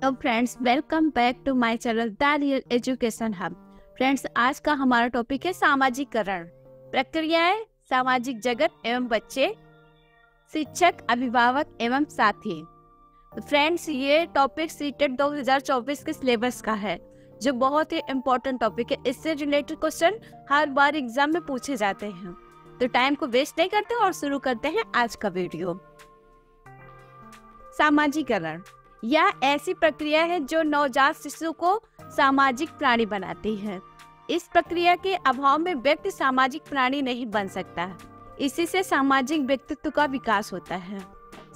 तो friends, welcome back to my channel the real education hub. Friends, आज का हमारा टॉपिक है सामाजिकरण, प्रक्रियाएं, सामाजिक जगत एवं बच्चे, शिक्षक, अभिभावक एवं साथी। तो फ्रेंड्स, ये टॉपिक सीटेट 2024 के सिलेबस का है, जो बहुत ही इम्पोर्टेंट टॉपिक है। इससे रिलेटेड क्वेश्चन हर बार एग्जाम में पूछे जाते हैं। तो टाइम को वेस्ट नहीं करते और शुरू करते हैं आज का वीडियो। सामाजिकरण यह ऐसी प्रक्रिया है जो नवजात शिशु को सामाजिक प्राणी बनाती है। इस प्रक्रिया के अभाव में व्यक्ति सामाजिक प्राणी नहीं बन सकता है। इसी से सामाजिक व्यक्तित्व का विकास होता है।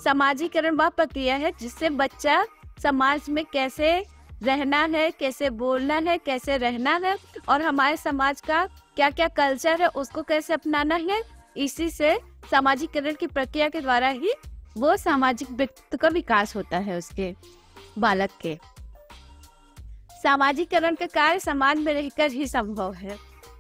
सामाजिकरण वह प्रक्रिया है जिससे बच्चा समाज में कैसे रहना है, कैसे बोलना है, कैसे रहना है और हमारे समाज का क्या क्या कल्चर है उसको कैसे अपनाना है। इसी से सामाजिकरण की प्रक्रिया के द्वारा ही वो सामाजिक व्यक्तित्व का विकास होता है उसके बालक के। सामाजिकरण का कार्य समाज में रहकर ही संभव है।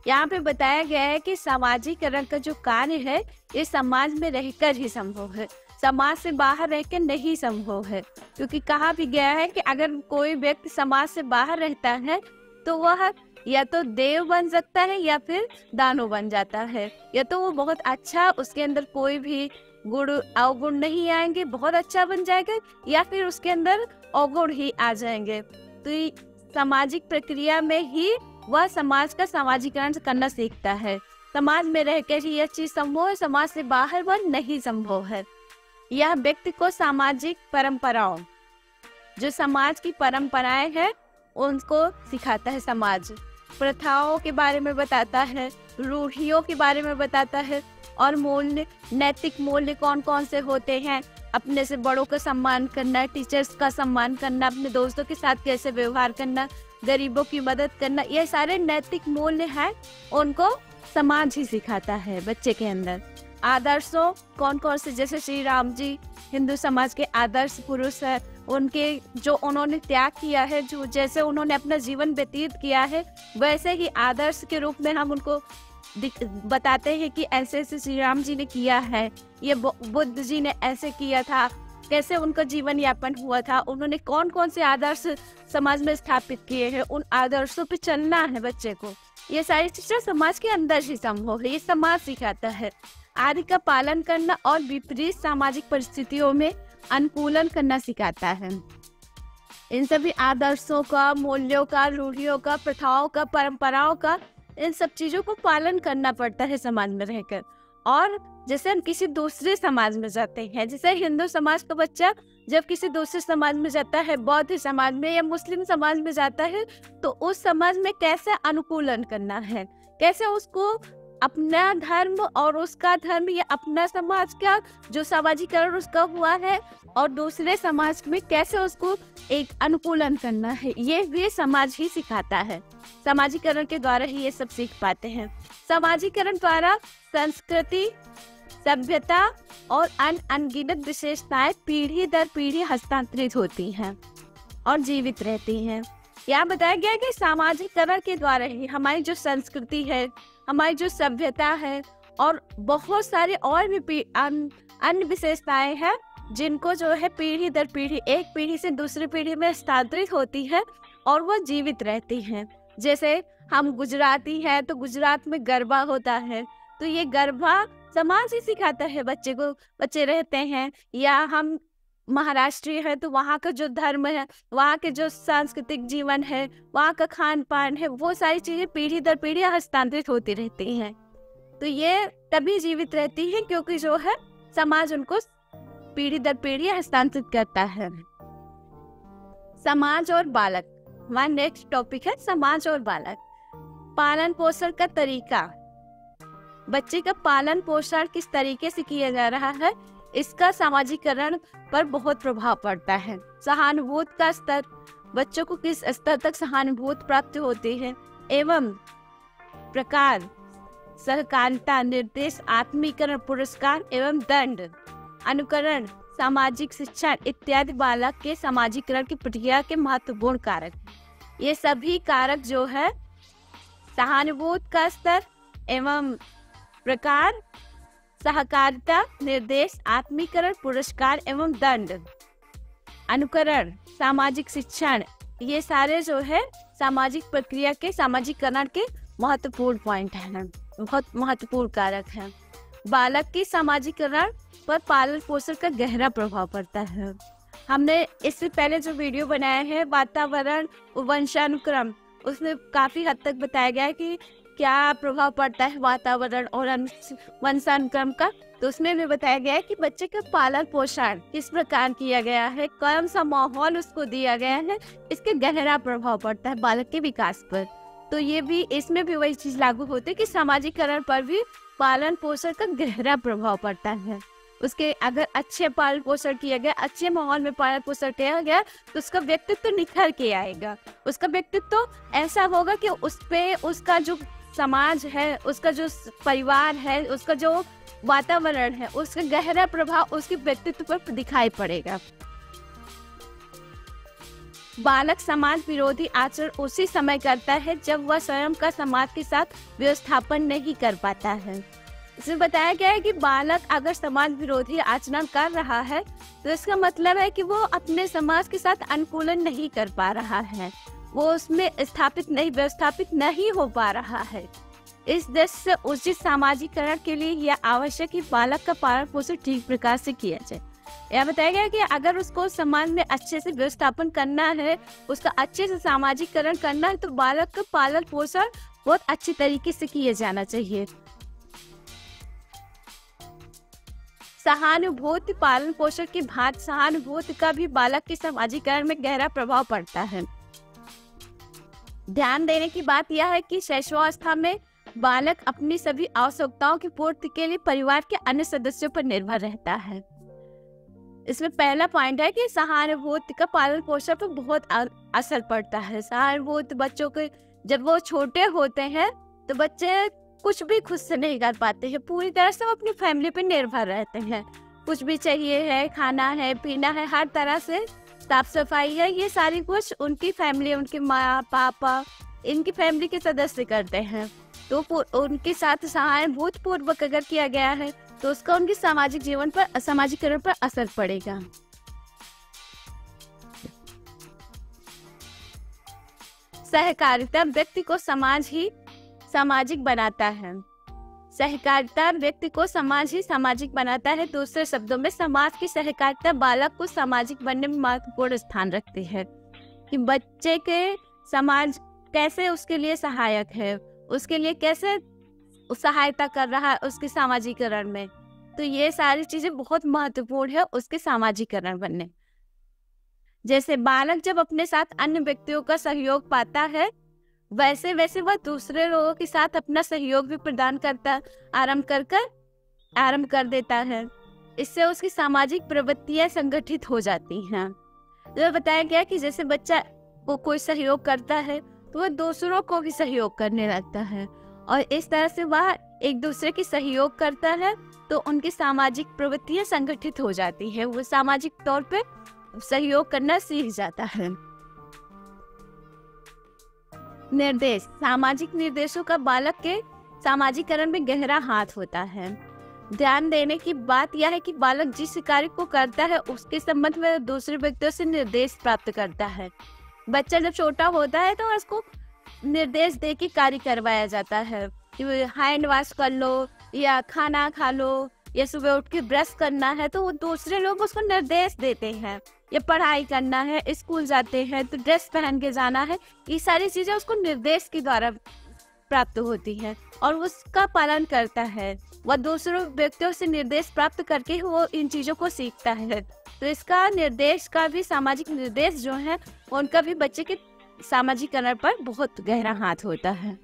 यहाँ पे बताया गया है कि सामाजिकरण का जो कार्य है ये समाज में रहकर ही संभव है, समाज से बाहर रहकर नहीं संभव है। क्योंकि कहा भी गया है कि अगर कोई व्यक्ति समाज से बाहर रहता है तो वह या तो देव बन सकता है या फिर दानव बन जाता है। या तो वो बहुत अच्छा, उसके अंदर कोई भी गुण अवगुण नहीं आएंगे, बहुत अच्छा बन जाएगा, या फिर उसके अंदर अवगुण ही आ जाएंगे। तो सामाजिक प्रक्रिया में ही वह समाज का सामाजिकरण करना सीखता है। समाज में रहकर ही यह चीज संभव है, समाज से बाहर वह नहीं संभव है। यह व्यक्ति को सामाजिक परंपराओं, जो समाज की परंपराएं हैं उनको सिखाता है। समाज प्रथाओं के बारे में बताता है, रूढ़ियों के बारे में बताता है और मूल्य, नैतिक मूल्य कौन कौन से होते हैं। अपने से बड़ों का सम्मान करना, टीचर्स का सम्मान करना, अपने दोस्तों के साथ कैसे व्यवहार करना, गरीबों की मदद करना, ये सारे नैतिक मूल्य हैं, उनको समाज ही सिखाता है बच्चे के अंदर। आदर्शों कौन कौन से, जैसे श्री राम जी हिंदू समाज के आदर्श पुरुष है, उनके जो उन्होंने त्याग किया है, जो जैसे उन्होंने अपना जीवन व्यतीत किया है वैसे ही आदर्श के रूप में हम उनको बताते हैं कि ऐसे ऐसे श्री राम जी ने किया है, ये बुद्ध जी ने ऐसे किया था, कैसे उनका जीवन यापन हुआ था, उन्होंने कौन कौन से आदर्श समाज में स्थापित किए हैं, उन आदर्शों पे चलना है बच्चे को। ये सारी चीजें समाज के अंदर ही संभव है, ये समाज सिखाता है। आदि का पालन करना और विपरीत सामाजिक परिस्थितियों में अनुकूलन करना सिखाता है। इन सभी आदर्शों का, मूल्यों का, रूढ़ियों का, प्रथाओं का, परंपराओं का, इन सब चीजों को पालन करना पड़ता है समाज में रहकर। और जैसे हम किसी दूसरे समाज में जाते हैं, जैसे हिंदू समाज का बच्चा जब किसी दूसरे समाज में जाता है, बौद्ध समाज में या मुस्लिम समाज में जाता है, तो उस समाज में कैसे अनुकूलन करना है, कैसे उसको अपना धर्म और उसका धर्म या अपना समाज का जो सामाजिकरण उसका हुआ है और दूसरे समाज में कैसे उसको एक अनुकूलन करना है, ये भी समाज ही सिखाता है। सामाजिकरण के द्वारा ही ये सब सीख पाते हैं। सामाजिकरण द्वारा संस्कृति, सभ्यता और अनगिनत विशेषताएं पीढ़ी दर पीढ़ी हस्तांतरित होती हैं और जीवित रहती हैं। यहाँ बताया गया कि सामाजिकरण के द्वारा ही हमारी जो संस्कृति है, हमारी जो सभ्यता है और बहुत सारे और भी अन्य विशेषताएं हैं, जिनको जो है पीढ़ी दर पीढ़ी, एक पीढ़ी से दूसरी पीढ़ी में हस्तांतरित होती है और वो जीवित रहती हैं। जैसे हम गुजराती हैं तो गुजरात में गरबा होता है, तो ये गरबा समाज ही सिखाता है बच्चे को, बच्चे रहते हैं। या हम महाराष्ट्रीय है तो वहाँ का जो धर्म है, वहाँ के जो सांस्कृतिक जीवन है, वहाँ का खान पान है, वो सारी चीजें पीढ़ी दर पीढ़ी हस्तांतरित होती रहती हैं। तो ये तभी जीवित रहती है क्योंकि जो है समाज उनको पीढ़ी दर पीढ़ी हस्तांतरित करता है। समाज और बालक, हमारा नेक्स्ट टॉपिक है समाज और बालक। पालन पोषण का तरीका, बच्चे का पालन पोषण किस तरीके से किया जा रहा है, इसका सामाजिकरण पर बहुत प्रभाव पड़ता है। सहानुभूति का स्तर, बच्चों को किस स्तर तक सहानुभूति प्राप्त होती है, एवं प्रकार, सहकारिता, निर्देश, आत्मीकरण, पुरस्कार एवं दंड, अनुकरण, सामाजिक शिक्षा इत्यादि बालक के सामाजिकरण की प्रक्रिया के महत्वपूर्ण कारक। ये सभी कारक जो है सहानुभूति का स्तर एवं प्रकार, सहकारिता, निर्देश, आत्मीकरण, पुरस्कार एवं दंड, अनुकरण, सामाजिक शिक्षण, ये सारे जो है सामाजिक प्रक्रिया के सामाजिकरण के महत्वपूर्ण पॉइंट हैं, बहुत महत्वपूर्ण कारक हैं। बालक की सामाजिकरण पर पालन पोषण का गहरा प्रभाव पड़ता है। हमने इससे पहले जो वीडियो बनाया है वातावरण वंशानुक्रम, उसमें काफी हद तक बताया गया है कि क्या प्रभाव पड़ता है वातावरण और वंशानुक्रम का। तो उसमें भी बताया गया है कि बच्चे का पालन पोषण किस प्रकार किया गया है, कौन सा माहौल उसको दिया गया है, इसके गहरा प्रभाव पड़ता है बालक के विकास पर। तो ये भी, इसमें भी वही चीज लागू होती है कि सामाजिकरण पर भी पालन पोषण का गहरा प्रभाव पड़ता है। उसके अगर अच्छे पालन पोषण किया गया, अच्छे माहौल में पालन पोषण किया गया, तो उसका व्यक्तित्व निखर के आएगा। उसका व्यक्तित्व ऐसा होगा कि उस पे उसका जो समाज है, उसका जो परिवार है, उसका जो वातावरण है, उसका गहरा प्रभाव उसके व्यक्तित्व पर दिखाई पड़ेगा। बालक समाज विरोधी आचरण उसी समय करता है जब वह स्वयं का समाज के साथ व्यवस्थापन नहीं कर पाता है। इसमें बताया गया है कि बालक अगर समाज विरोधी आचरण कर रहा है तो इसका मतलब है कि वो अपने समाज के साथ अनुकूलन नहीं कर पा रहा है, वो उसमें व्यवस्थापित नहीं हो पा रहा है। इस दृष्टि से उचित सामाजिकरण के लिए यह आवश्यक कि बालक का पालन पोषण ठीक प्रकार से किया जाए। यह बताया गया कि अगर उसको समाज में अच्छे से व्यवस्थापन करना है, उसका अच्छे से सामाजिकरण करना है, तो बालक का पालन पोषण बहुत अच्छी तरीके से किया जाना चाहिए। सहानुभूति पालन पोषण की भांति सहानुभूति का भी बालक के सामाजिकरण में गहरा प्रभाव पड़ता है। ध्यान देने की बात यह है कि शैशवावस्था में बालक अपनी सभी आवश्यकताओं की पूर्ति के लिए परिवार के अन्य सदस्यों पर निर्भर रहता है। इसमें पहला पॉइंट है कि सहानुभूति का पालन पोषण पर बहुत असर पड़ता है। सहानुभूति बच्चों के, जब वो छोटे होते हैं तो बच्चे कुछ भी खुद से नहीं कर पाते हैं, पूरी तरह से वो अपनी फैमिली पर निर्भर रहते हैं। कुछ भी चाहिए है, खाना है, पीना है, हर तरह से साफ सफाई है, ये सारी कुछ उनकी फैमिली, उनके माँ पापा, इनकी फैमिली के सदस्य करते हैं। तो उनके साथ सहानुभूति पूर्वक अगर किया गया है तो उसका उनके सामाजिक जीवन पर, सामाजिकरण पर असर पड़ेगा। सहकारिता व्यक्ति को सामाजिक बनाता है। सहकारिता व्यक्ति को समाज ही सामाजिक बनाता है। दूसरे शब्दों में समाज की सहकारिता बालक को सामाजिक बनने में महत्वपूर्ण स्थान रखती है कि बच्चे के समाज कैसे उसके लिए सहायक है, उसके लिए कैसे सहायता कर रहा है उसके सामाजिकरण में। तो ये सारी चीजें बहुत महत्वपूर्ण है उसके सामाजिकरण बनने। जैसे बालक जब अपने साथ अन्य व्यक्तियों का सहयोग पाता है, वैसे वैसे वह दूसरे लोगों के साथ अपना सहयोग भी प्रदान करता आरंभ कर देता है। इससे उसकी सामाजिक प्रवृत्तियां संगठित हो जाती हैं। जो बताया गया कि जैसे बच्चा को कोई सहयोग करता है तो वह दूसरों को भी सहयोग करने लगता है, और इस तरह से वह एक दूसरे की सहयोग करता है तो उनकी सामाजिक प्रवृत्तियां संगठित हो जाती है, वो सामाजिक तौर पे सहयोग करना सीख जाता है। निर्देश, सामाजिक निर्देशों का बालक के सामाजिकरण में गहरा हाथ होता है। ध्यान देने की बात यह है कि बालक जिस कार्य को करता है उसके संबंध में दूसरे व्यक्तियों से निर्देश प्राप्त करता है। बच्चा जब छोटा होता है तो उसको निर्देश दे के कार्य करवाया जाता है कि हैंड वॉश कर लो, या खाना खा लो, या सुबह उठ के ब्रश करना है, तो वो दूसरे लोग उसको निर्देश देते हैं। या पढ़ाई करना है, स्कूल जाते हैं तो ड्रेस पहन के जाना है, ये सारी चीजें उसको निर्देश के द्वारा प्राप्त होती है और उसका पालन करता है। वह दूसरों व्यक्तियों से निर्देश प्राप्त करके वो इन चीजों को सीखता है। तो इसका निर्देश का भी, सामाजिक निर्देश जो है उनका भी बच्चे के सामाजिकरण पर बहुत गहरा हाथ होता है।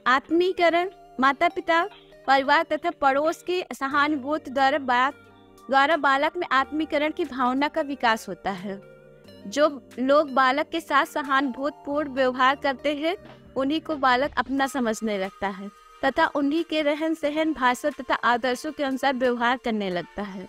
आत्मीकरण, माता पिता, परिवार तथा पड़ोस की सहानुभूति द्वारा बालक में आत्मीकरण की भावना का विकास होता है। जो लोग बालक के साथ सहानुभूतिपूर्ण व्यवहार करते हैं उन्हीं को बालक अपना समझने लगता है तथा उन्हीं के रहन सहन, भाषा तथा आदर्शों के अनुसार व्यवहार करने लगता है।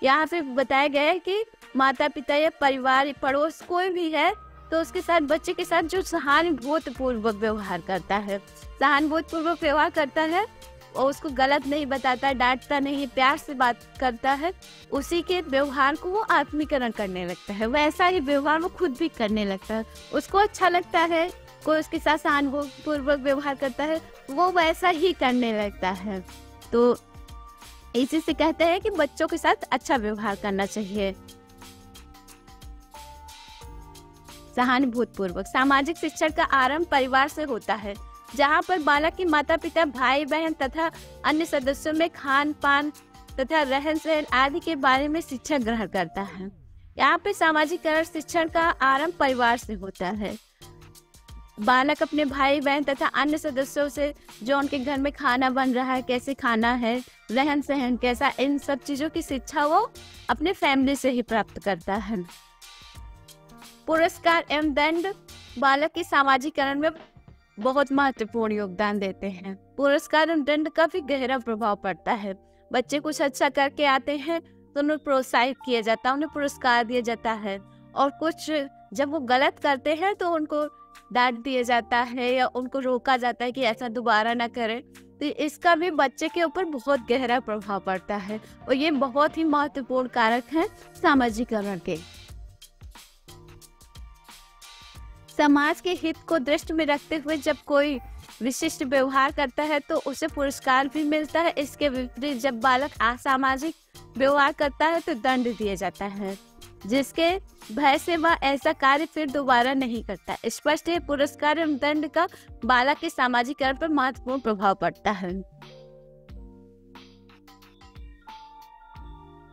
यहाँ पे बताया गया है कि माता पिता या परिवार, पड़ोस कोई भी है तो उसके साथ, बच्चे के साथ जो सहानुभूतिपूर्वक व्यवहार करता है, सहानुभूतिपूर्वक व्यवहार करता है और उसको गलत नहीं बताता, डांटता नहीं, प्यार से बात करता है, उसी के व्यवहार को वो आत्मीकरण करने लगता है। वैसा ही व्यवहार वो खुद भी करने लगता है। उसको अच्छा लगता है, कोई उसके साथ सहानुभूतिपूर्वक व्यवहार करता है, वो वैसा ही करने लगता है। तो इसी से कहते हैं कि बच्चों के साथ अच्छा व्यवहार करना चाहिए। सहानुभूतिपूर्वक सामाजिक शिक्षण का आरंभ परिवार से होता है, जहाँ पर बालक के माता पिता, भाई बहन तथा अन्य सदस्यों में खान पान तथा रहन सहन आदि के बारे में शिक्षा ग्रहण करता है। यहाँ पे सामाजिकरण शिक्षण का आरंभ परिवार से होता है। बालक अपने भाई बहन तथा अन्य सदस्यों से, जो उनके घर में खाना बन रहा है, कैसे खाना है, रहन सहन कैसा, इन सब चीजों की शिक्षा वो अपने फैमिली से ही प्राप्त करता है। पुरस्कार एवं दंड बालक के सामाजिकरण में बहुत महत्वपूर्ण योगदान देते हैं। पुरस्कार एवं दंड का भी गहरा प्रभाव पड़ता है। बच्चे कुछ अच्छा करके आते हैं तो उन्हें प्रोत्साहित किया जाता है, उन्हें पुरस्कार दिया जाता है, और कुछ जब वो गलत करते हैं तो उनको डांट दिया जाता है या उनको रोका जाता है कि ऐसा दोबारा ना करें। तो इसका भी बच्चे के ऊपर बहुत गहरा प्रभाव पड़ता है, और ये बहुत ही महत्वपूर्ण कारक है सामाजिकरण के। समाज के हित को दृष्टि में रखते हुए जब कोई विशिष्ट व्यवहार करता है तो उसे पुरस्कार भी मिलता है। इसके विपरीत जब बालक असामाजिक व्यवहार करता है तो दंड दिया जाता है, जिसके भय से वह ऐसा कार्य फिर दोबारा नहीं करता। स्पष्ट है, पुरस्कार एवं दंड का बालक के सामाजिकरण पर महत्वपूर्ण प्रभाव पड़ता है।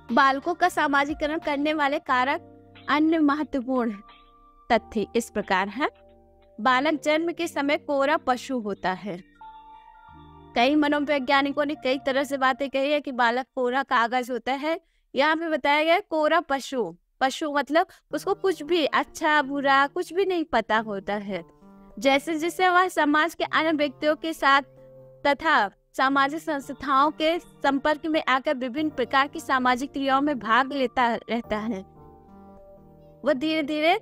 बालकों का सामाजिकरण करने वाले कारक अन्य महत्वपूर्ण तथ्य इस प्रकार है। बालक जन्म के समय कोरा पशु होता है। कई मनोवैज्ञानिकों ने कई तरह से बातें कही है कि बालक कोरा कागज होता है। यहाँ पे बताया गया कोरा पशु। पशु मतलब उसको कुछ भी अच्छा बुरा कुछ भी नहीं पता होता है। जैसे जैसे वह समाज के अन्य व्यक्तियों के साथ तथा सामाजिक संस्थाओं के संपर्क में आकर विभिन्न प्रकार की सामाजिक क्रियाओं में भाग लेता रहता है, वह धीरे धीरे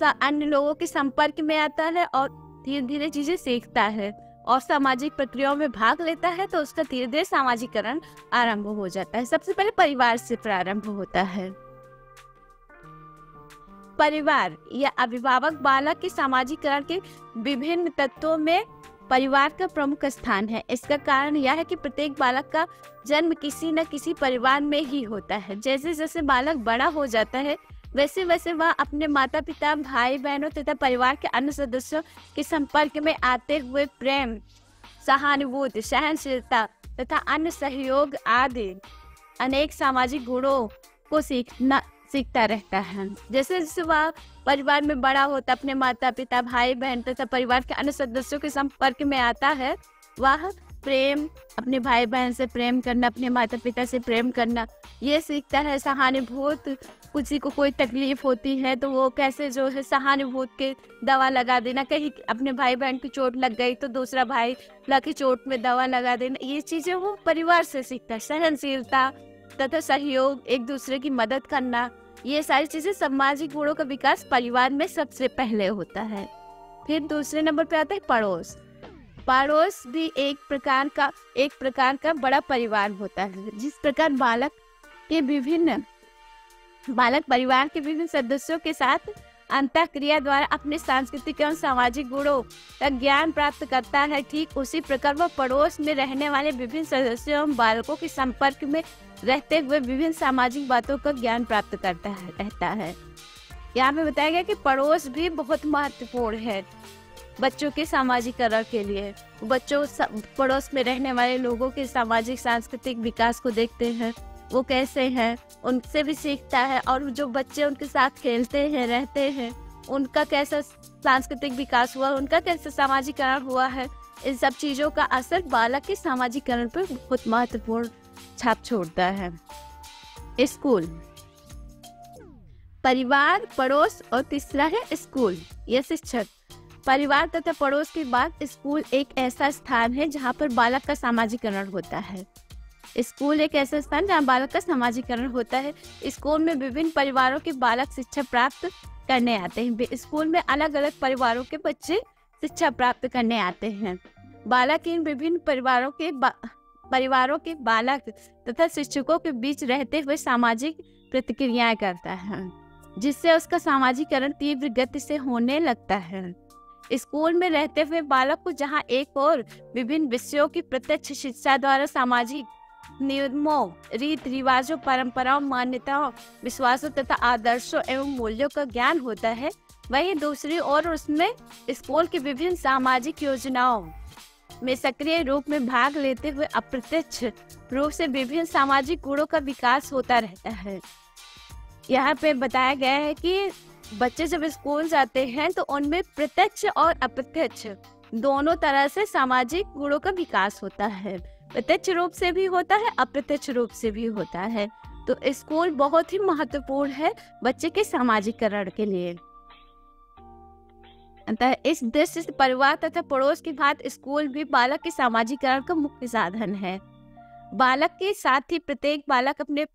अन्य लोगों के संपर्क में आता है और धीरे धीरे चीजें सीखता है और सामाजिक प्रक्रियाओं में भाग लेता है। तो उसका धीरे धीरे सामाजिकरण आरंभ हो जाता है। सबसे पहले परिवार से प्रारंभ होता है। परिवार या अभिभावक बालक के सामाजिकरण के विभिन्न तत्वों में परिवार का प्रमुख स्थान है। इसका कारण यह है कि प्रत्येक बालक का जन्म किसी न किसी परिवार में ही होता है। जैसे जैसे बालक बड़ा हो जाता है वैसे वैसे वह अपने माता पिता, भाई बहनों तथा परिवार के अन्य सदस्यों के संपर्क में आते हुए प्रेम, सहानुभूति, सहनशीलता तथा अन्य सहयोग आदि अनेक सामाजिक गुणों को सीखता रहता है। जैसे जैसे वह परिवार में बड़ा होता, अपने माता पिता, भाई बहन तथा परिवार के अन्य सदस्यों के संपर्क में आता है, वह प्रेम, अपने भाई बहन से प्रेम करना, अपने माता पिता से प्रेम करना, ये सीखता है। सहानुभूति, किसी को कोई तकलीफ होती है तो वो कैसे जो है सहानुभूति के दवा लगा देना, कहीं अपने भाई बहन की चोट लग गई तो दूसरा भाई लगी चोट में दवा लगा देना, ये चीजें वो परिवार से सीखता है। सहनशीलता तथा सहयोग, एक दूसरे की मदद करना, ये सारी चीजें सामाजिक गुणों का विकास परिवार में सबसे पहले होता है। फिर दूसरे नंबर पे आता है पड़ोस। पड़ोस भी एक प्रकार का बड़ा परिवार होता है। जिस प्रकार बालक परिवार के विभिन्न सदस्यों के साथ अंतःक्रिया द्वारा अपने सांस्कृतिक एवं सामाजिक गुणों का ज्ञान प्राप्त करता है, ठीक उसी प्रकार वह पड़ोस में रहने वाले विभिन्न सदस्यों एवं बालकों के संपर्क में रहते हुए विभिन्न सामाजिक बातों का ज्ञान प्राप्त रहता है। यहाँ पे बताया गया कि पड़ोस भी बहुत महत्वपूर्ण है बच्चों के सामाजिकरण के लिए। बच्चों पड़ोस में रहने वाले लोगों के सामाजिक सांस्कृतिक विकास को देखते हैं, वो कैसे हैं, उनसे भी सीखता है। और जो बच्चे उनके साथ खेलते हैं, रहते हैं, उनका कैसा सांस्कृतिक विकास हुआ, उनका कैसा सामाजिकरण हुआ है, इन सब चीजों का असर बालक के सामाजिकरण पर बहुत महत्वपूर्ण छाप छोड़ता है। स्कूल, परिवार, पड़ोस और तीसरा है स्कूल या शिक्षक। परिवार तथा पड़ोस के बाद स्कूल एक ऐसा स्थान है जहाँ पर बालक का सामाजिकरण होता है। स्कूल एक ऐसा स्थान जहाँ बालक का सामाजिकरण होता है। स्कूल में विभिन्न परिवारों के बालक शिक्षा प्राप्त करने आते हैं। स्कूल में अलग अलग परिवारों के बच्चे शिक्षा प्राप्त करने आते हैं। बालक इन विभिन्न परिवारों के परिवारों के बालक तथा शिक्षकों के बीच रहते हुए सामाजिक प्रतिक्रियाएं करता है, जिससे उसका सामाजिकरण तीव्र गति से होने लगता है। स्कूल में रहते हुए बालक को जहां एक और विभिन्न विषयों की प्रत्यक्ष शिक्षा द्वारा सामाजिक नियमों, रीत रिवाजों, परंपराओं, मान्यताओं, विश्वासों तथा आदर्शों एवं मूल्यों का ज्ञान होता है, वहीं दूसरी ओर उसमें स्कूल की विभिन्न सामाजिक योजनाओं में सक्रिय रूप में भाग लेते हुए अप्रत्यक्ष रूप से विभिन्न सामाजिक गुणों का विकास होता रहता है। यहाँ पे बताया गया है कि बच्चे जब स्कूल जाते हैं तो उनमें प्रत्यक्ष और अप्रत्यक्ष दोनों तरह से सामाजिक गुणों का विकास होता है। प्रत्यक्ष रूप से भी होता है, अप्रत्यक्ष रूप से भी होता है। तो स्कूल बहुत ही महत्वपूर्ण है बच्चे के सामाजिकरण के लिए। अतः इस दृष्टि से परिवार तथा पड़ोस के बाद स्कूल भी बालक के सामाजिकरण का मुख्य साधन है। बालक के साथ ही प्रत्येक बालक अपने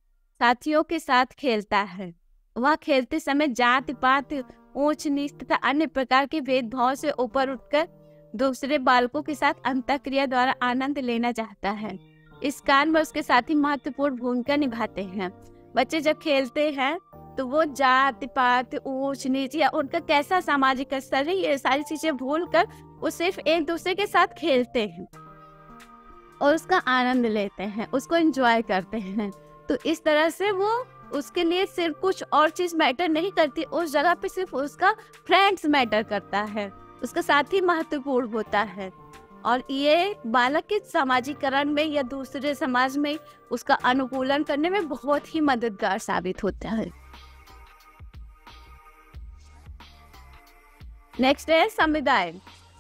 साथियों के साथ खेलता है। वह खेलते समय जाति पात, ऊंच नीच तथा अन्य प्रकार के भेदभाव से ऊपर उठकर दूसरे बालकों के साथ अंतःक्रिया द्वारा आनंद लेना चाहता है। इस कारण में उसके साथी महत्वपूर्ण भूमिका निभाते हैं। बच्चे जब खेलते हैं तो वो जाति पात, ऊंच नीच या उनका कैसा सामाजिक स्तर है, ये सारी चीजें भूलकर वो सिर्फ एक दूसरे के साथ खेलते हैं और उसका आनंद लेते हैं, उसको एंजॉय करते हैं। तो इस तरह से वो उसके लिए सिर्फ कुछ और चीज मैटर नहीं करती, उस जगह पे सिर्फ उसका फ्रेंड्स मैटर करता है, उसका साथी महत्वपूर्ण होता है। और ये बालक के सामाजिकरण में या दूसरे समाज में उसका अनुकूलन करने में बहुत ही मददगार साबित होता है। नेक्स्ट है समुदाय।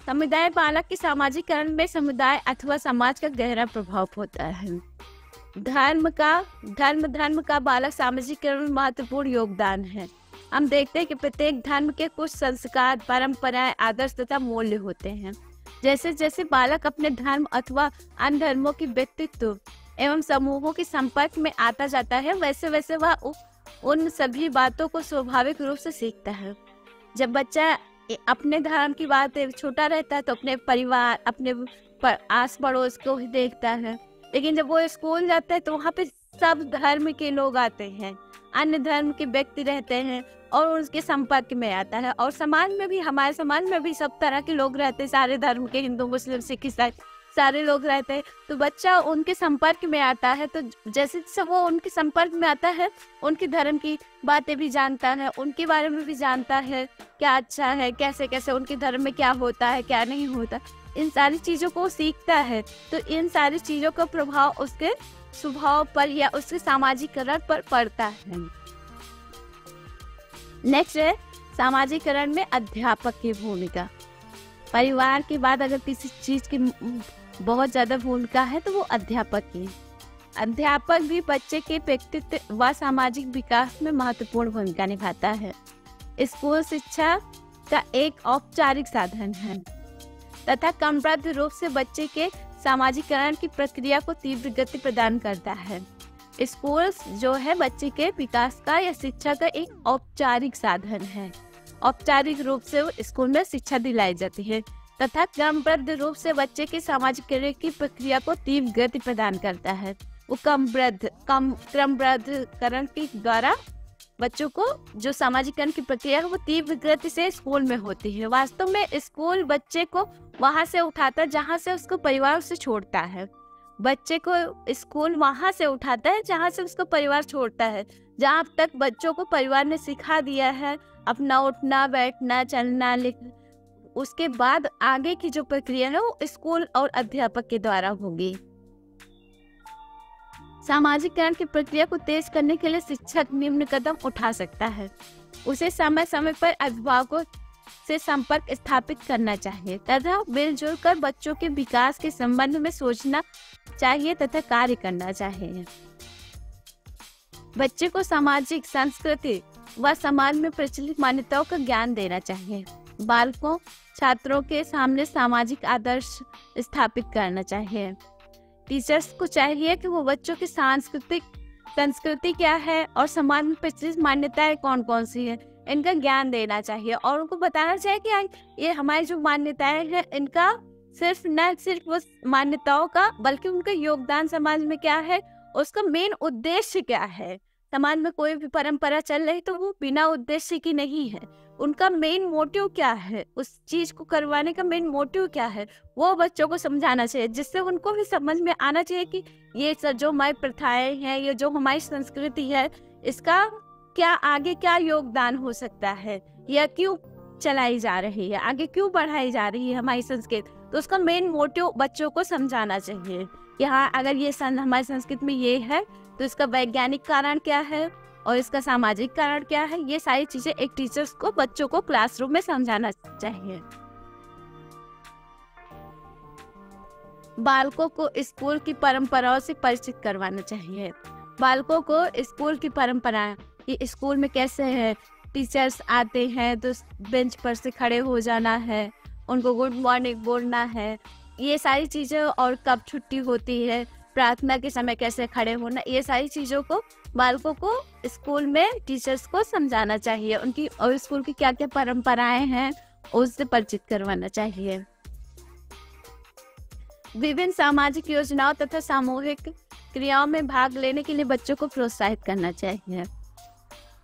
समुदाय बालक के सामाजिकरण में समुदाय अथवा समाज का गहरा प्रभाव होता है। धर्म का बालक सामाजिकरण में महत्वपूर्ण योगदान है। हम देखते हैं कि प्रत्येक धर्म के कुछ संस्कार, परंपराएं, आदर्श तथा मूल्य होते हैं। जैसे जैसे बालक अपने धर्म अथवा अन्य धर्मों की व्यक्तित्व एवं समूहों के संपर्क में आता जाता है, वैसे वैसे वह उन सभी बातों को स्वाभाविक रूप से सीखता है। जब बच्चा अपने धर्म की बात छोटा रहता है तो अपने परिवार, अपने आस पड़ोस को ही देखता है, लेकिन जब वो स्कूल जाता है तो वहाँ पे सब धर्म के लोग आते हैं, अन्य धर्म के व्यक्ति रहते हैं और उसके संपर्क में आता है। और समाज में भी, हमारे समाज में भी सब तरह के लोग रहते हैं, सारे धर्म के, हिंदू, मुस्लिम, सिख, ईसाई सारे लोग रहते हैं। तो बच्चा उनके संपर्क में आता है, तो जैसे जैसे वो उनके संपर्क में आता है, उनके धर्म की बातें भी जानता है, उनके बारे में भी जानता है, क्या अच्छा है, कैसे कैसे उनके धर्म में क्या होता है, क्या नहीं होता, इन सारी चीजों को सीखता है। तो इन सारी चीजों का प्रभाव उसके स्वभाव पर या उसके सामाजिकरण पर पड़ता है। नेक्स्ट है सामाजिकरण में अध्यापक की भूमिका। परिवार के बाद अगर किसी चीज की बहुत ज्यादा भूमिका है तो वो अध्यापक की। अध्यापक भी बच्चे के व्यक्तित्व व सामाजिक विकास में महत्वपूर्ण भूमिका निभाता है। स्कूल शिक्षा का एक औपचारिक साधन है तथा क्रमबद्ध रूप से बच्चे के सामाजिकरण की प्रक्रिया को तीव्र गति प्रदान करता है। स्कूल जो है बच्चे के विकास का या शिक्षा का एक औपचारिक साधन है। औपचारिक रूप से स्कूल में शिक्षा दिलाई जाती है तथा क्रमबद्ध रूप से बच्चे के सामाजिकरण की प्रक्रिया को तीव्र गति प्रदान करता है। वो क्रमबद्धकरण के द्वारा बच्चों को जो सामाजिकरण की प्रक्रिया है वो तीव्र गति से स्कूल में होती है। वास्तव में स्कूल बच्चे को वहां से उठाता है जहां से उसको परिवार उसे छोड़ता है। बच्चे को स्कूल वहां से उठाता है जहां से उसको परिवार छोड़ता है। जहां तक बच्चों को परिवार ने सिखा दिया है अपना उठना, बैठना, चलना, लिखना, उसके बाद आगे की जो प्रक्रिया है वो स्कूल और अध्यापक के द्वारा होगी। सामाजिकरण की प्रक्रिया को तेज करने के लिए शिक्षक निम्न कदम उठा सकता है। उसे समय समय पर अभिभावकों से संपर्क स्थापित करना चाहिए तथा मिलजुल कर बच्चों के विकास के संबंध में सोचना चाहिए तथा कार्य करना चाहिए। बच्चे को सामाजिक, सांस्कृतिक व समाज में प्रचलित मान्यताओं का ज्ञान देना चाहिए। बालकों, छात्रों के सामने सामाजिक आदर्श स्थापित करना चाहिए। टीचर्स को चाहिए कि वो बच्चों की संस्कृति क्या है और समाज में प्रचलित मान्यताएं कौन कौन सी है, इनका ज्ञान देना चाहिए और उनको बताना चाहिए कि ये हमारी जो मान्यताएं हैं इनका सिर्फ न सिर्फ वो मान्यताओं का, बल्कि उनका योगदान समाज में क्या है, उसका मेन उद्देश्य क्या है। समाज में कोई भी परंपरा चल रही तो वो बिना उद्देश्य की नहीं है। उनका मेन मोटिव क्या है, उस चीज को करवाने का मेन मोटिव क्या है, वो बच्चों को समझाना चाहिए, जिससे उनको भी समझ में आना चाहिए कि ये सब जो हमारी प्रथाएं हैं, ये जो हमारी संस्कृति है, इसका क्या आगे क्या योगदान हो सकता है, या क्यों चलाई जा रही है, आगे क्यों बढ़ाई जा रही है हमारी संस्कृति। तो उसका मेन मोटिव बच्चों को समझाना चाहिए कि हाँ, अगर ये हमारी संस्कृति में ये है तो इसका वैज्ञानिक कारण क्या है और इसका सामाजिक कारण क्या है। ये सारी चीजें एक टीचर्स को बच्चों को क्लासरूम में समझाना चाहिए। बालकों को स्कूल की परंपराओं से परिचित करवाना चाहिए। बालकों को स्कूल की परंपराएं, ये स्कूल में कैसे है, टीचर्स आते हैं तो बेंच पर से खड़े हो जाना है, उनको गुड मॉर्निंग बोलना है, ये सारी चीज़ें, और कब छुट्टी होती है, प्रार्थना के समय कैसे खड़े होना, ये सारी चीज़ों को बालकों को स्कूल में टीचर्स को समझाना चाहिए। उनकी और स्कूल की क्या क्या परंपराएं हैं उससे परिचित करवाना चाहिए। विभिन्न सामाजिक योजनाओं तथा सामूहिक क्रियाओं में भाग लेने के लिए बच्चों को प्रोत्साहित करना चाहिए।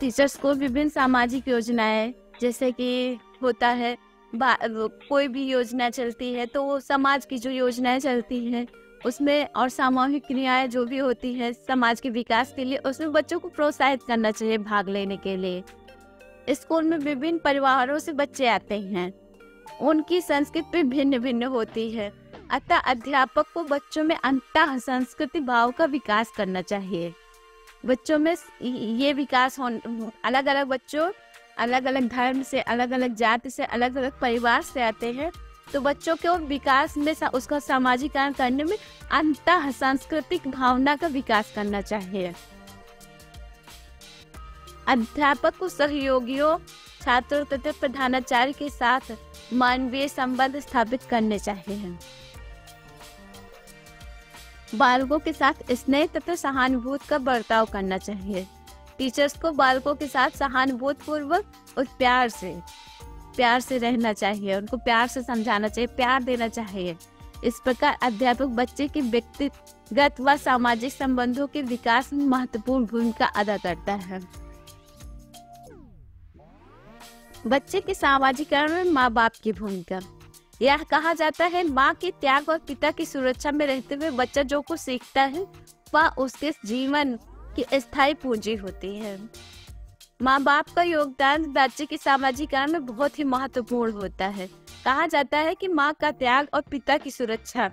टीचर्स को विभिन्न सामाजिक योजनाएं, जैसे कि होता है कोई भी योजना चलती है तो वो समाज की जो योजनाएं चलती हैं उसमें, और सामूहिक क्रियाएं जो भी होती है समाज के विकास के लिए, उसमें बच्चों को प्रोत्साहित करना चाहिए भाग लेने के लिए। स्कूल में विभिन्न परिवारों से बच्चे आते हैं, उनकी संस्कृति भिन्न भिन्न होती है, अतः अध्यापक को बच्चों में अंतः संस्कृति भाव का विकास करना चाहिए। बच्चों में ये विकास अलग अलग बच्चों अलग अलग धर्म से, अलग अलग जाति से, अलग अलग परिवार से आते हैं, तो बच्चों के विकास में उसका सामाजिकरण करने में अंतः सांस्कृतिक भावना का विकास करना चाहिए। अध्यापक को सहयोगियों, छात्रों तथा प्रधानाचार्य के साथ मानवीय संबंध स्थापित करने चाहिए। बालकों के साथ स्नेह तथा सहानुभूति का बर्ताव करना चाहिए। टीचर्स को बालकों के साथ सहानुभूति पूर्वक और प्यार से रहना चाहिए, उनको प्यार से समझाना चाहिए, प्यार देना चाहिए। इस प्रकार अध्यापक बच्चे के व्यक्तिगत व सामाजिक संबंधों के विकास में महत्वपूर्ण भूमिका अदा करता है। बच्चे के सामाजिकरण में माँ बाप की भूमिका। यह कहा जाता है, माँ के त्याग और पिता की सुरक्षा में रहते हुए बच्चा जो कुछ सीखता है वह उसके जीवन की स्थायी पूंजी होती है। माँ बाप का योगदान बच्चे के सामाजिकरण में बहुत ही महत्वपूर्ण होता है। कहा जाता है कि माँ का त्याग और पिता की सुरक्षा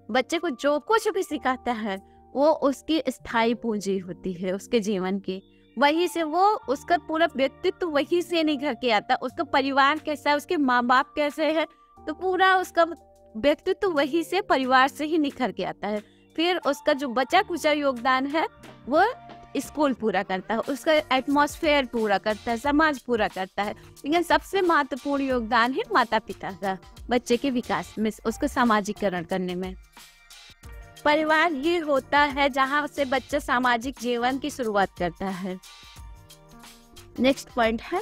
बच्चे को जो कुछ भी सिखाता है वो उसकी स्थायी पूंजी होती है उसके जीवन की। वहीं से वो उसका पूरा व्यक्तित्व वहीं से निखर के आता। उसका परिवार कैसा है, उसके माँ बाप कैसे हैं, तो पूरा उसका व्यक्तित्व वहीं से, परिवार से ही निखर के आता है। फिर उसका जो बचा कुचा योगदान है वो स्कूल पूरा करता है, उसका एटमॉस्फेयर पूरा करता है, समाज पूरा करता है। लेकिन सबसे महत्वपूर्ण योगदान है माता पिता का बच्चे के विकास में, उसको सामाजिकरण करने में। परिवार ये होता है जहाँ से बच्चा सामाजिक जीवन की शुरुआत करता है। नेक्स्ट पॉइंट है,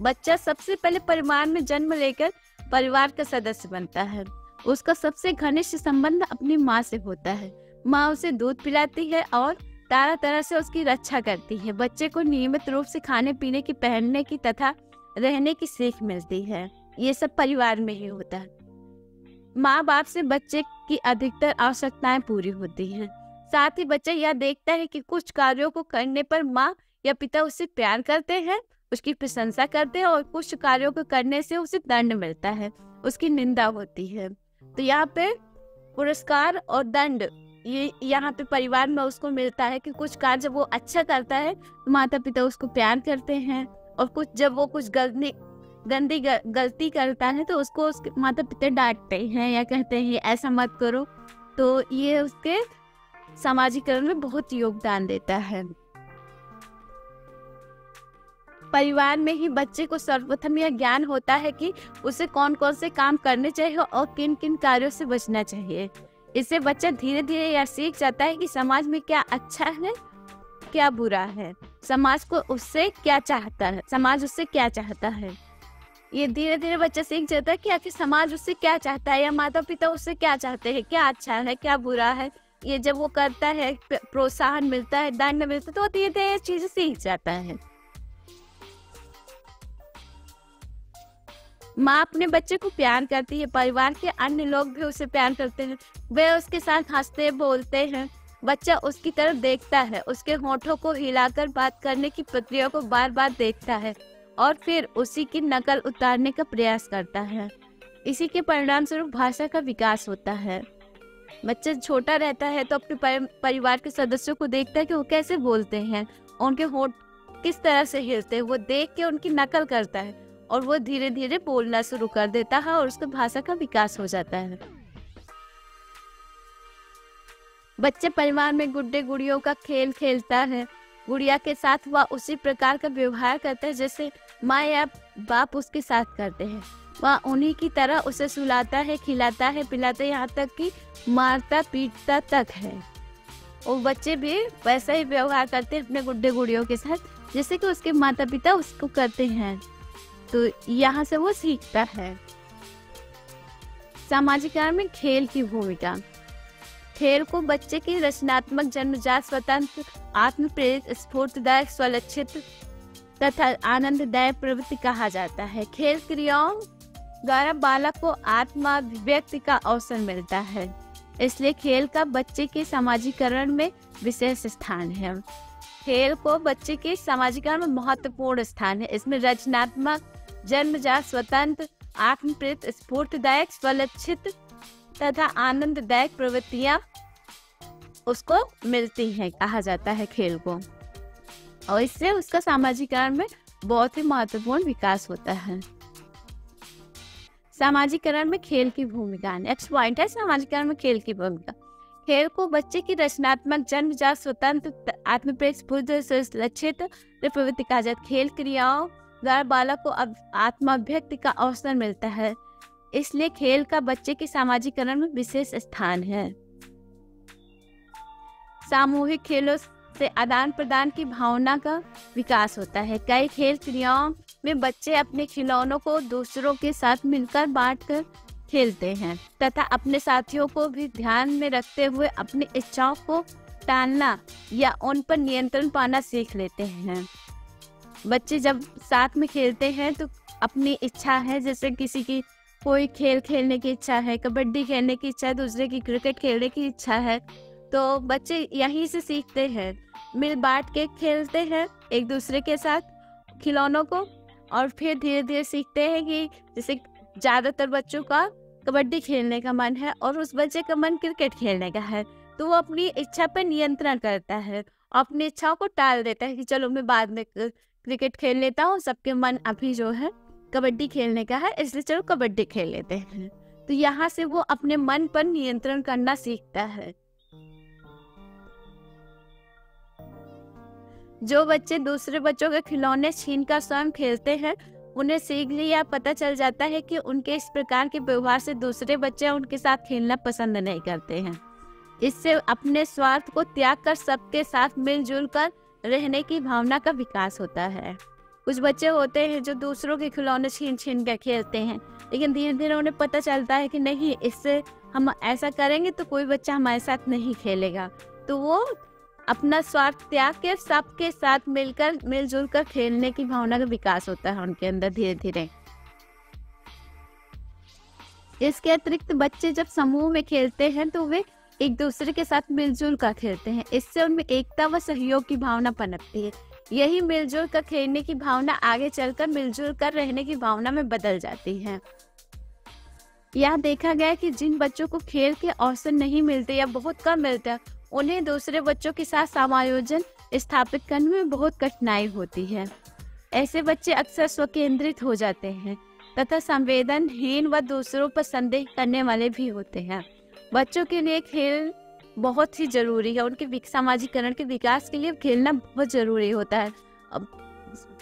बच्चा सबसे पहले परिवार में जन्म लेकर परिवार का सदस्य बनता है। उसका सबसे घनिष्ठ संबंध अपनी माँ से होता है। माँ उसे दूध पिलाती है और तरह तरह से उसकी रक्षा करती है। बच्चे को नियमित रूप से खाने पीने की, पहनने की तथा रहने की सीख मिलती है। ये सब परिवार में ही होता है। माँ बाप से बच्चे की अधिकतर आवश्यकताएं पूरी होती हैं। साथ ही बच्चा यह देखता है कि कुछ कार्यों को करने पर माँ या पिता उससे प्यार करते हैं, उसकी प्रशंसा करते हैं, और कुछ कार्यों को करने से उसे दंड मिलता है, उसकी निंदा होती है। तो यहाँ पे पुरस्कार और दंड ये यहाँ पे परिवार में उसको मिलता है कि कुछ कार्य जब वो अच्छा करता है तो माता पिता उसको प्यार करते हैं, और कुछ जब वो कुछ गंदी गलती करता है तो उसको उसके माता पिता डांटते हैं या कहते हैं ऐसा मत करो। तो ये उसके सामाजिकरण में बहुत योगदान देता है। परिवार में ही बच्चे को सर्वप्रथम यह ज्ञान होता है कि उसे कौन कौन से काम करने चाहिए और किन किन कार्यों से बचना चाहिए। इससे बच्चा धीरे धीरे यह सीख जाता है कि समाज में क्या अच्छा है, क्या बुरा है, समाज को उससे क्या चाहता है, समाज उससे क्या चाहता है। ये धीरे धीरे बच्चा सीख जाता है कि आखिर समाज उससे क्या चाहता है या माता पिता उससे क्या चाहते हैं, क्या अच्छा है क्या बुरा है। ये जब वो करता है, प्रोत्साहन मिलता है, दंड मिलता है, तो वो धीरे धीरे चीजें सीख जाता है। माँ अपने बच्चे को प्यार करती है, परिवार के अन्य लोग भी उसे प्यार करते हैं, वे उसके साथ हंसते बोलते हैं। बच्चा उसकी तरफ देखता है, उसके होठों को हिलाकर बात करने की प्रक्रिया को बार बार देखता है और फिर उसी की नकल उतारने का प्रयास करता है। इसी के परिणाम स्वरूप भाषा का विकास होता है। बच्चा छोटा रहता है तो अपने परिवार के सदस्यों को देखता है कि वो कैसे बोलते हैं, उनके होठ किस तरह से हिलते हैं, वो देख के उनकी नकल करता है और वो धीरे धीरे बोलना शुरू कर देता है और उसकी भाषा का विकास हो जाता है। बच्चे परिवार में गुड्डे गुड़ियों का खेल खेलता है। गुड़िया के साथ वह उसी प्रकार का व्यवहार करता है जैसे माँ या बाप उसके साथ करते हैं। वह उन्हीं की तरह उसे सुलाता है, खिलाता है, पिलाता है, यहाँ तक कि मारता पीटता तक है। और बच्चे भी वैसा ही व्यवहार करते हैं अपने गुड्डे गुड़ियों के साथ जैसे कि उसके माता पिता उसको करते हैं। तो यहाँ से वो सीखता है। सामाजिकरण में खेल की भूमिका। खेल को बच्चे की रचनात्मक, जन्मजात, स्वतंत्र, आत्मप्रेरित, स्फूर्तिदायक, स्वलक्षित तथा आनंददायक प्रवृत्ति कहा जाता है। खेल क्रियाओं द्वारा बालक को आत्माभिव्यक्ति का अवसर मिलता है, इसलिए खेल का बच्चे के सामाजिकरण में विशेष स्थान है। खेल को बच्चे के सामाजिकरण में महत्वपूर्ण स्थान है। इसमें रचनात्मक, जन्मजात, स्वतंत्र, आत्मप्रेरित, स्फूर्तिदायक, स्वलक्षित तथा आनंददायक प्रवृत्तियां उसको मिलती हैं, कहा जाता है खेल को, और इससे उसका सामाजिकरण में बहुत ही महत्वपूर्ण विकास होता है। सामाजिकरण में खेल की भूमिका। नेक्स्ट पॉइंट है सामाजिकरण में खेल की भूमिका। खेल को बच्चे की रचनात्मक, जन्मजात, स्वतंत्र, आत्मप्रेरित, स्वलक्षित प्रवृत्ति कहा जाता है। खेल क्रियाओं द्वारा बालक को आत्माभिव्यक्ति का अवसर मिलता है, इसलिए खेल का बच्चे के सामाजिकरण में विशेष स्थान है। सामूहिक खेलों से आदान प्रदान की भावना का विकास होता है। कई खेल क्रियाओं में बच्चे अपने खिलौनों को दूसरों के साथ मिलकर बांटकर खेलते हैं तथा अपने साथियों को भी ध्यान में रखते हुए अपनी इच्छाओं को टालना या उन पर नियंत्रण पाना सीख लेते हैं। बच्चे जब साथ में खेलते हैं तो अपनी इच्छा है, जैसे किसी की कोई खेल खेलने की इच्छा है, कबड्डी खेलने की इच्छा है, दूसरे की क्रिकेट खेलने की इच्छा है, तो बच्चे यहीं से सीखते हैं। मिल बांट के खेलते हैं एक दूसरे के साथ खिलौनों को, और फिर धीरे धीरे सीखते हैं कि जैसे ज़्यादातर बच्चों का कबड्डी खेलने का मन है और उस बच्चे का मन क्रिकेट खेलने का है, तो वो अपनी इच्छा पर नियंत्रण करता है और अपनी इच्छाओं को टाल देता है कि चलो मैं बाद में क्रिकेट खेल लेता हूँ, सबके मन अभी जो है कबड्डी खेलने का है, इसलिए चलो कबड्डी खेल लेते हैं। तो यहाँ से वो अपने मन पर नियंत्रण करना सीखता है। जो बच्चे दूसरे बच्चों के खिलौने छीनकर स्वयं खेलते हैं, उन्हें शीघ्र यह पता चल जाता है कि उनके इस प्रकार के व्यवहार से दूसरे बच्चे उनके साथ खेलना पसंद नहीं करते हैं। इससे अपने स्वार्थ को त्याग कर सबके साथ मिलजुल कर रहने की भावना का विकास होता है। कुछ बच्चे होते हैं जो दूसरों के खिलौने छीन छीन कर खेलते हैं, लेकिन धीरे धीरे उन्हें पता चलता है कि नहीं, इससे हम ऐसा करेंगे तो कोई बच्चा हमारे साथ नहीं खेलेगा, तो वो अपना स्वार्थ त्याग के सबके साथ मिलकर मिलजुल कर खेलने की भावना का विकास होता है उनके अंदर धीरे धीरे। इसके अतिरिक्त बच्चे जब समूह में खेलते हैं तो वे एक दूसरे के साथ मिलजुल कर खेलते हैं, इससे उनमें एकता व सहयोग की भावना पनपती है। यही मिलजुल कर खेलने की भावना आगे चलकर मिलजुल कर रहने की भावना में बदल जाती है। यह देखा गया कि जिन बच्चों को खेल के अवसर नहीं मिलते या बहुत कम मिलता, उन्हें दूसरे बच्चों के साथ समायोजन स्थापित करने में बहुत कठिनाई होती है। ऐसे बच्चे अक्सर स्वकेंद्रित हो जाते हैं तथा संवेदनहीन व दूसरों पर संदेह करने वाले भी होते हैं। बच्चों के लिए खेल बहुत ही जरूरी है, उनके सामाजिकरण के विकास के लिए खेलना बहुत जरूरी होता है। अब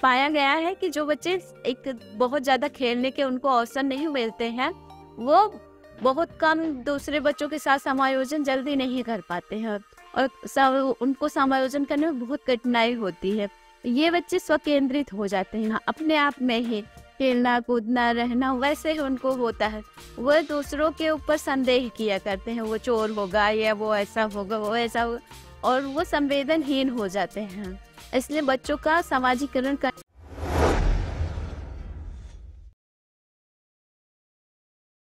पाया गया है कि जो बच्चे एक बहुत ज्यादा खेलने के उनको अवसर नहीं मिलते हैं, वो बहुत कम दूसरे बच्चों के साथ समायोजन जल्दी नहीं कर पाते हैं और उनको समायोजन करने में बहुत कठिनाई होती है। ये बच्चे स्वकेंद्रित हो जाते हैं अपने आप में ही, खेलना कूदना रहना वैसे ही उनको होता है। वह दूसरों के ऊपर संदेह किया करते हैं, वो चोर होगा या वो ऐसा होगा वो ऐसा होगा, और वो संवेदनहीन हो जाते हैं। इसलिए बच्चों का सामाजिकरण